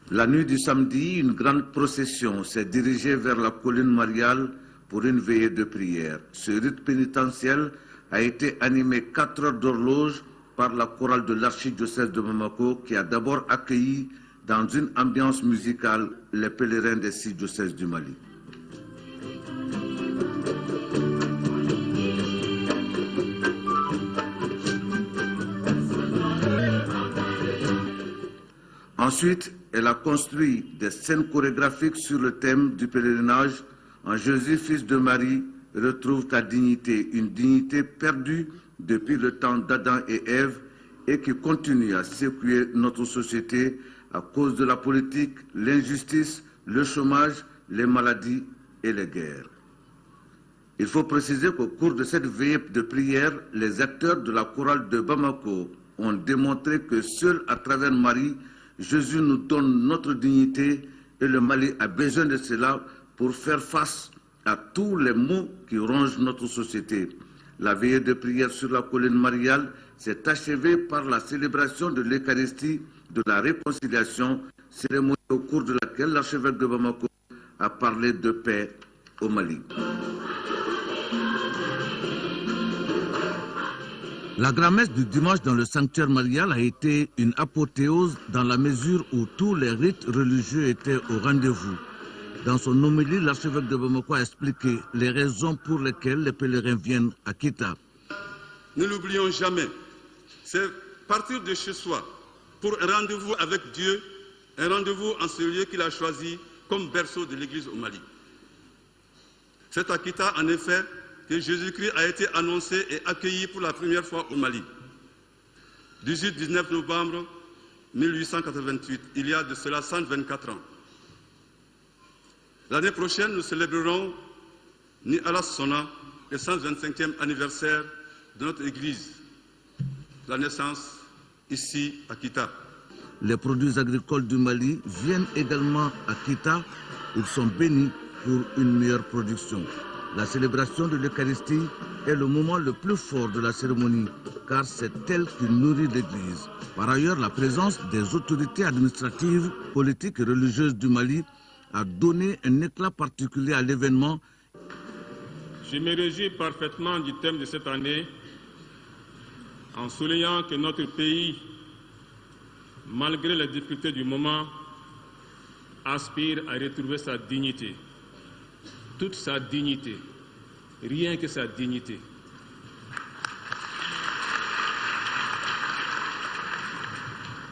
La nuit du samedi, une grande procession s'est dirigée vers la colline mariale pour une veillée de prière. Ce rite pénitentiel a été animé 4 heures d'horloge par la chorale de l'archidiocèse de Bamako qui a d'abord accueilli dans une ambiance musicale les pèlerins des 6 diocèses du Mali. Ensuite, elle a construit des scènes chorégraphiques sur le thème du pèlerinage. En Jésus, fils de Marie, retrouve ta dignité, une dignité perdue depuis le temps d'Adam et Ève et qui continue à secouer notre société à cause de la politique, l'injustice, le chômage, les maladies et les guerres. Il faut préciser qu'au cours de cette veillée de prière, les acteurs de la chorale de Bamako ont démontré que seul à travers Marie, Jésus nous donne notre dignité et le Mali a besoin de cela pour faire face à tous les maux qui rongent notre société. La veillée de prière sur la colline mariale s'est achevée par la célébration de l'Eucharistie de la réconciliation, cérémonie au cours de laquelle l'archevêque de Bamako a parlé de paix au Mali. La grand-messe du dimanche dans le sanctuaire marial a été une apothéose dans la mesure où tous les rites religieux étaient au rendez-vous. Dans son homélie, l'archevêque de Bamako a expliqué les raisons pour lesquelles les pèlerins viennent à Kita. Ne l'oublions jamais, c'est partir de chez soi pour un rendez-vous avec Dieu, un rendez-vous en ce lieu qu'il a choisi comme berceau de l'Église au Mali. C'est à Kita, en effet, que Jésus-Christ a été annoncé et accueilli pour la première fois au Mali. 18-19 novembre 1888, il y a de cela 124 ans. L'année prochaine, nous célébrerons Ni Allah Sona, le 125e anniversaire de notre Église, la naissance ici à Kita. Les produits agricoles du Mali viennent également à Kita. Ils sont bénis pour une meilleure production. La célébration de l'Eucharistie est le moment le plus fort de la cérémonie, car c'est elle qui nourrit l'Église. Par ailleurs, la présence des autorités administratives, politiques et religieuses du Mali a donné un éclat particulier à l'événement. Je me réjouis parfaitement du thème de cette année, en soulignant que notre pays, malgré les difficultés du moment, aspire à retrouver sa dignité. Toute sa dignité, rien que sa dignité.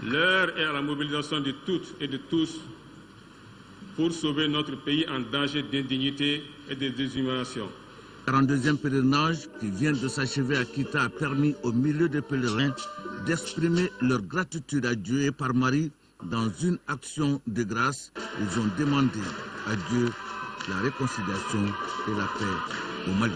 L'heure est à la mobilisation de toutes et de tous pour sauver notre pays en danger d'indignité et de déshumanisation. Le 42e pèlerinage qui vient de s'achever à Kita a permis au milieu des pèlerins d'exprimer leur gratitude à Dieu et par Marie dans une action de grâce. Ils ont demandé à Dieu la réconciliation et la paix au Mali.